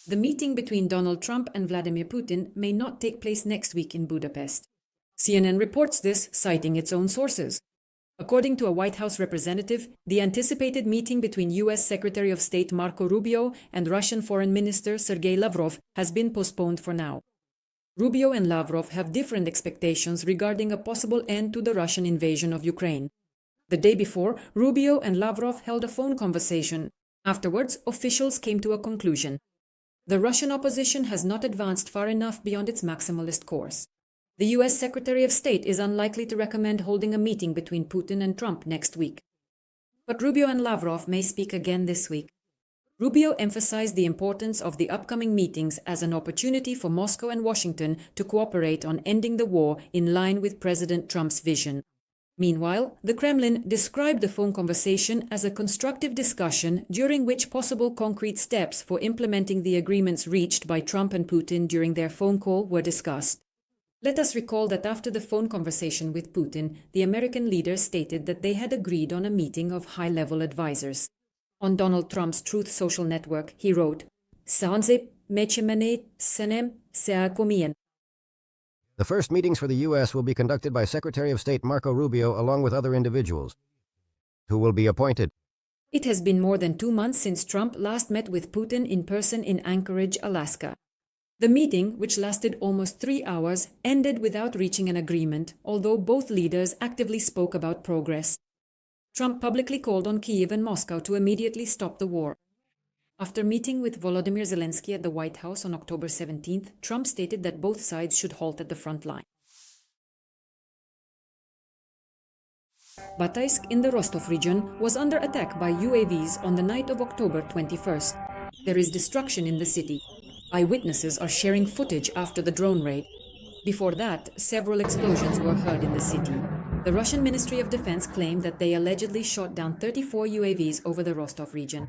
The meeting between Donald Trump and Vladimir Putin may not take place next week in Budapest. CNN reports this, citing its own sources. According to a White House representative, the anticipated meeting between U.S. Secretary of State Marco Rubio and Russian Foreign Minister Sergei Lavrov has been postponed for now. Rubio and Lavrov have different expectations regarding a possible end to the Russian invasion of Ukraine. The day before, Rubio and Lavrov held a phone conversation. Afterwards, officials came to a conclusion. The Russian opposition has not advanced far enough beyond its maximalist course. The U.S. Secretary of State is unlikely to recommend holding a meeting between Putin and Trump next week. But Rubio and Lavrov may speak again this week. Rubio emphasized the importance of the upcoming meetings as an opportunity for Moscow and Washington to cooperate on ending the war in line with President Trump's vision. Meanwhile, the Kremlin described the phone conversation as a constructive discussion during which possible concrete steps for implementing the agreements reached by Trump and Putin during their phone call were discussed. Let us recall that after the phone conversation with Putin, the American leader stated that they had agreed on a meeting of high-level advisors. On Donald Trump's Truth Social network, he wrote, The first meetings for the U.S. will be conducted by Secretary of State Marco Rubio along with other individuals, who will be appointed. It has been more than 2 months since Trump last met with Putin in person in Anchorage, Alaska. The meeting, which lasted almost 3 hours, ended without reaching an agreement, although both leaders actively spoke about progress. Trump publicly called on Kyiv and Moscow to immediately stop the war. After meeting with Volodymyr Zelensky at the White House on October 17th, Trump stated that both sides should halt at the front line. Bataysk in the Rostov region was under attack by UAVs on the night of October 21st. There is destruction in the city. Eyewitnesses are sharing footage after the drone raid. Before that, several explosions were heard in the city. The Russian Ministry of Defense claimed that they allegedly shot down 34 UAVs over the Rostov region.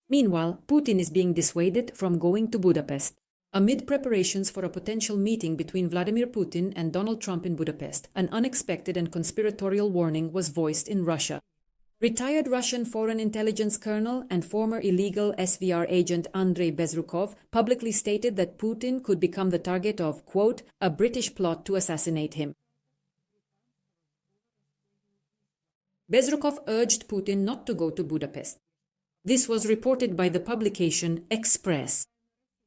Meanwhile, Putin is being dissuaded from going to Budapest. Amid preparations for a potential meeting between Vladimir Putin and Donald Trump in Budapest, an unexpected and conspiratorial warning was voiced in Russia. Retired Russian Foreign Intelligence Colonel and former illegal SVR agent Andrei Bezrukov publicly stated that Putin could become the target of, quote, a British plot to assassinate him. Bezrukov urged Putin not to go to Budapest. This was reported by the publication Express.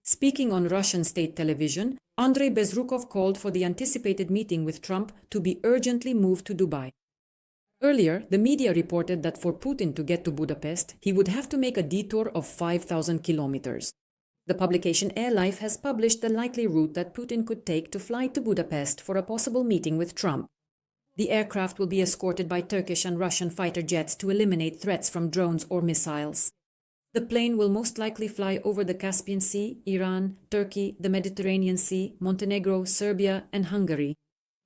Speaking on Russian state television, Andrei Bezrukov called for the anticipated meeting with Trump to be urgently moved to Dubai. Earlier, the media reported that for Putin to get to Budapest, he would have to make a detour of 5,000 kilometers. The publication AirLife has published the likely route that Putin could take to fly to Budapest for a possible meeting with Trump. The aircraft will be escorted by Turkish and Russian fighter jets to eliminate threats from drones or missiles. The plane will most likely fly over the Caspian Sea, Iran, Turkey, the Mediterranean Sea, Montenegro, Serbia, and Hungary.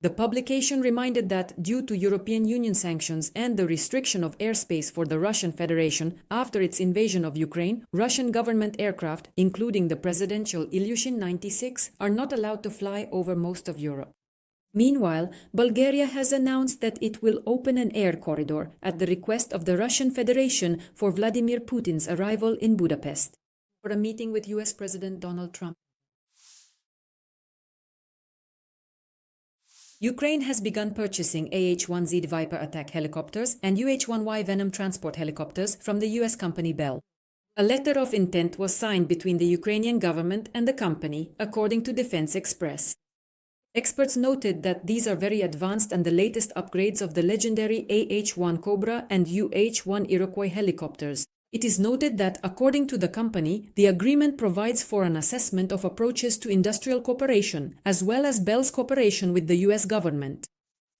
The publication reminded that, due to European Union sanctions and the restriction of airspace for the Russian Federation after its invasion of Ukraine, Russian government aircraft, including the presidential Ilyushin 96, are not allowed to fly over most of Europe. Meanwhile, Bulgaria has announced that it will open an air corridor at the request of the Russian Federation for Vladimir Putin's arrival in Budapest for a meeting with U.S. President Donald Trump. Ukraine has begun purchasing AH-1Z Viper attack helicopters and UH-1Y Venom transport helicopters from the U.S. company Bell. A letter of intent was signed between the Ukrainian government and the company, according to Defense Express. Experts noted that these are very advanced and the latest upgrades of the legendary AH-1 Cobra and UH-1 Iroquois helicopters. It is noted that, according to the company, the agreement provides for an assessment of approaches to industrial cooperation, as well as Bell's cooperation with the U.S. government.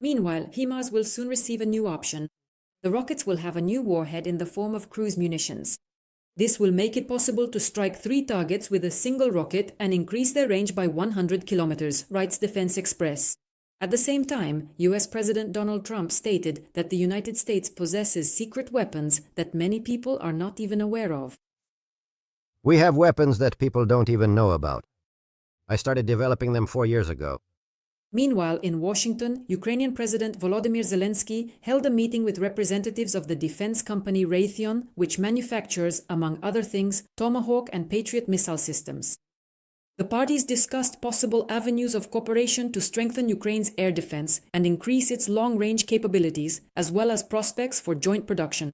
Meanwhile, HIMARS will soon receive a new option. The rockets will have a new warhead in the form of cruise munitions. This will make it possible to strike 3 targets with a single rocket and increase their range by 100 kilometers, writes Defense Express. At the same time, U.S. President Donald Trump stated that the United States possesses secret weapons that many people are not even aware of. We have weapons that people don't even know about. I started developing them 4 years ago. Meanwhile, in Washington, Ukrainian President Volodymyr Zelensky held a meeting with representatives of the defense company Raytheon, which manufactures, among other things, Tomahawk and Patriot missile systems. The parties discussed possible avenues of cooperation to strengthen Ukraine's air defense and increase its long-range capabilities, as well as prospects for joint production.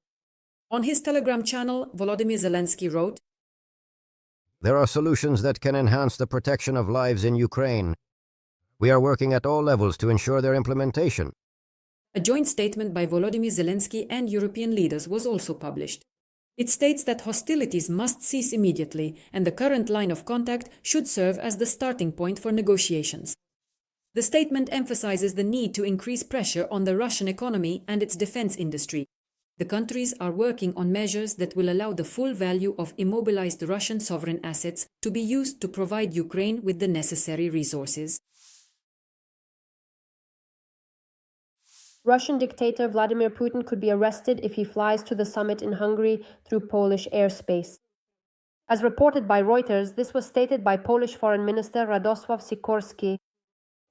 On his Telegram channel, Volodymyr Zelensky wrote, "There are solutions that can enhance the protection of lives in Ukraine. We are working at all levels to ensure their implementation." A joint statement by Volodymyr Zelensky and European leaders was also published. It states that hostilities must cease immediately, and the current line of contact should serve as the starting point for negotiations. The statement emphasizes the need to increase pressure on the Russian economy and its defense industry. The countries are working on measures that will allow the full value of immobilized Russian sovereign assets to be used to provide Ukraine with the necessary resources. Russian dictator Vladimir Putin could be arrested if he flies to the summit in Hungary through Polish airspace. As reported by Reuters, this was stated by Polish Foreign Minister Radosław Sikorski.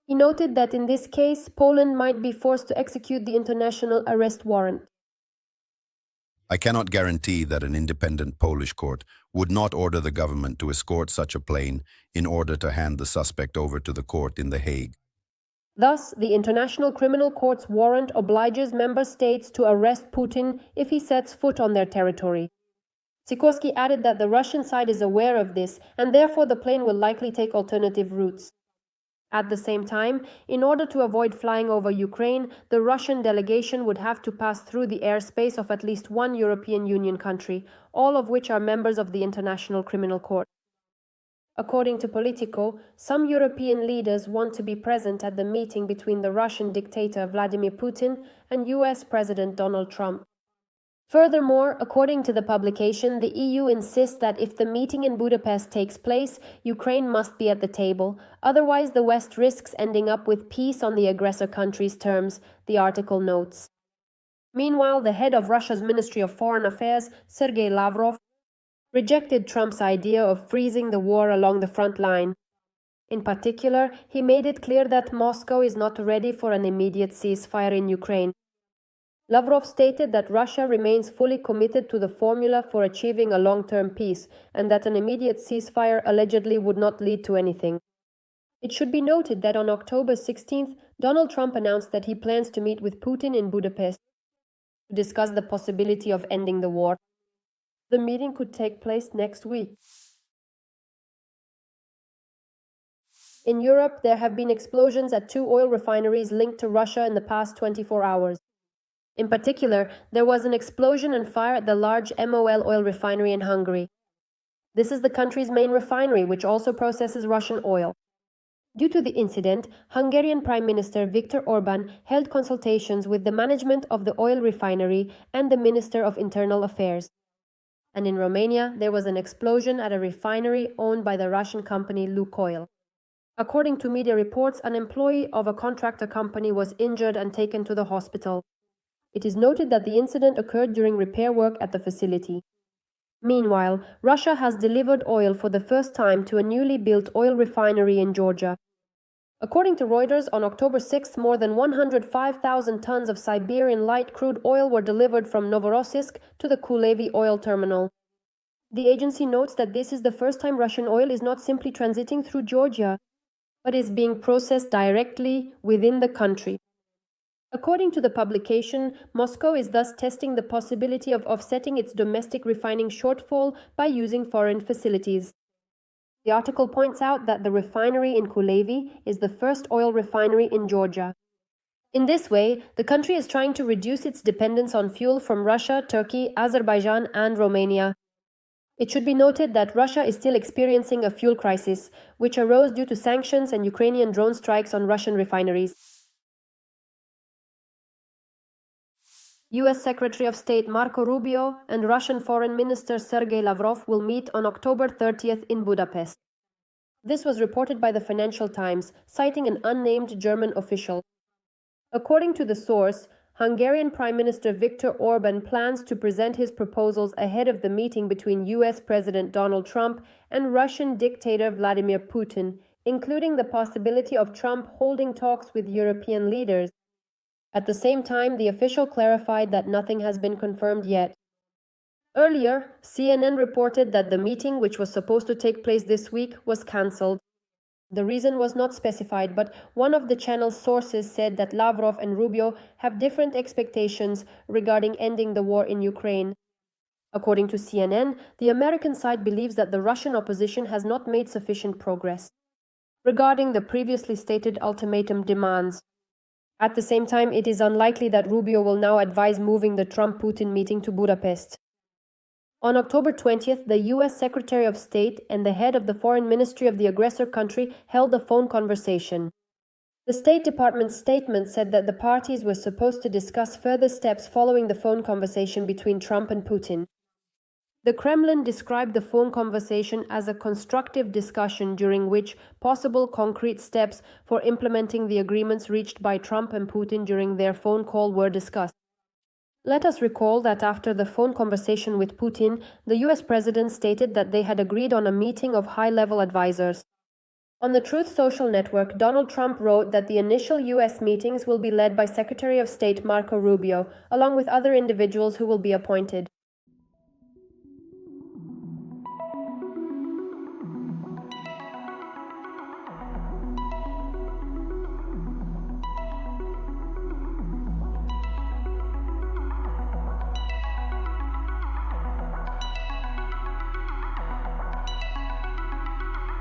He noted that in this case, Poland might be forced to execute the international arrest warrant. I cannot guarantee that an independent Polish court would not order the government to escort such a plane in order to hand the suspect over to the court in The Hague. Thus, the International Criminal Court's warrant obliges member states to arrest Putin if he sets foot on their territory. Sikorski added that the Russian side is aware of this, and therefore the plane will likely take alternative routes. At the same time, in order to avoid flying over Ukraine, the Russian delegation would have to pass through the airspace of at least one European Union country, all of which are members of the International Criminal Court. According to Politico, some European leaders want to be present at the meeting between the Russian dictator Vladimir Putin and US President Donald Trump. Furthermore, according to the publication, the EU insists that if the meeting in Budapest takes place, Ukraine must be at the table, otherwise the West risks ending up with peace on the aggressor country's terms, the article notes. Meanwhile, the head of Russia's Ministry of Foreign Affairs, Sergei Lavrov, rejected Trump's idea of freezing the war along the front line. In particular, he made it clear that Moscow is not ready for an immediate ceasefire in Ukraine. Lavrov stated that Russia remains fully committed to the formula for achieving a long-term peace, and that an immediate ceasefire allegedly would not lead to anything. It should be noted that on October 16th, Donald Trump announced that he plans to meet with Putin in Budapest to discuss the possibility of ending the war. The meeting could take place next week. In Europe, there have been explosions at 2 oil refineries linked to Russia in the past 24 hours. In particular, there was an explosion and fire at the large MOL oil refinery in Hungary. This is the country's main refinery, which also processes Russian oil. Due to the incident, Hungarian Prime Minister Viktor Orbán held consultations with the management of the oil refinery and the Minister of Internal Affairs. And in Romania, there was an explosion at a refinery owned by the Russian company Lukoil. According to media reports, an employee of a contractor company was injured and taken to the hospital. It is noted that the incident occurred during repair work at the facility. Meanwhile, Russia has delivered oil for the first time to a newly built oil refinery in Georgia. According to Reuters, on October 6, more than 105,000 tons of Siberian light crude oil were delivered from Novorossiysk to the Kulevy oil terminal. The agency notes that this is the first time Russian oil is not simply transiting through Georgia, but is being processed directly within the country. According to the publication, Moscow is thus testing the possibility of offsetting its domestic refining shortfall by using foreign facilities. The article points out that the refinery in Kulevy is the first oil refinery in Georgia. In this way, the country is trying to reduce its dependence on fuel from Russia, Turkey, Azerbaijan, and Romania. It should be noted that Russia is still experiencing a fuel crisis, which arose due to sanctions and Ukrainian drone strikes on Russian refineries. US Secretary of State Marco Rubio and Russian Foreign Minister Sergei Lavrov will meet on October 30th in Budapest. This was reported by the Financial Times, citing an unnamed German official. According to the source, Hungarian Prime Minister Viktor Orbán plans to present his proposals ahead of the meeting between US President Donald Trump and Russian dictator Vladimir Putin including the possibility of Trump holding talks with European leaders. At the same time, the official clarified that nothing has been confirmed yet. Earlier, CNN reported that the meeting, which was supposed to take place this week, was cancelled. The reason was not specified, but one of the channel's sources said that Lavrov and Rubio have different expectations regarding ending the war in Ukraine. According to CNN, the American side believes that the Russian opposition has not made sufficient progress regarding the previously stated ultimatum demands. At the same time, it is unlikely that Rubio will now advise moving the Trump-Putin meeting to Budapest. On October 20th, the U.S. Secretary of State and the head of the Foreign Ministry of the aggressor country held a phone conversation. The State Department's statement said that the parties were supposed to discuss further steps following the phone conversation between Trump and Putin. The Kremlin described the phone conversation as a constructive discussion during which possible concrete steps for implementing the agreements reached by Trump and Putin during their phone call were discussed. Let us recall that after the phone conversation with Putin, the US president stated that they had agreed on a meeting of high-level advisors. On the Truth Social network, Donald Trump wrote that the initial US meetings will be led by Secretary of State Marco Rubio, along with other individuals who will be appointed.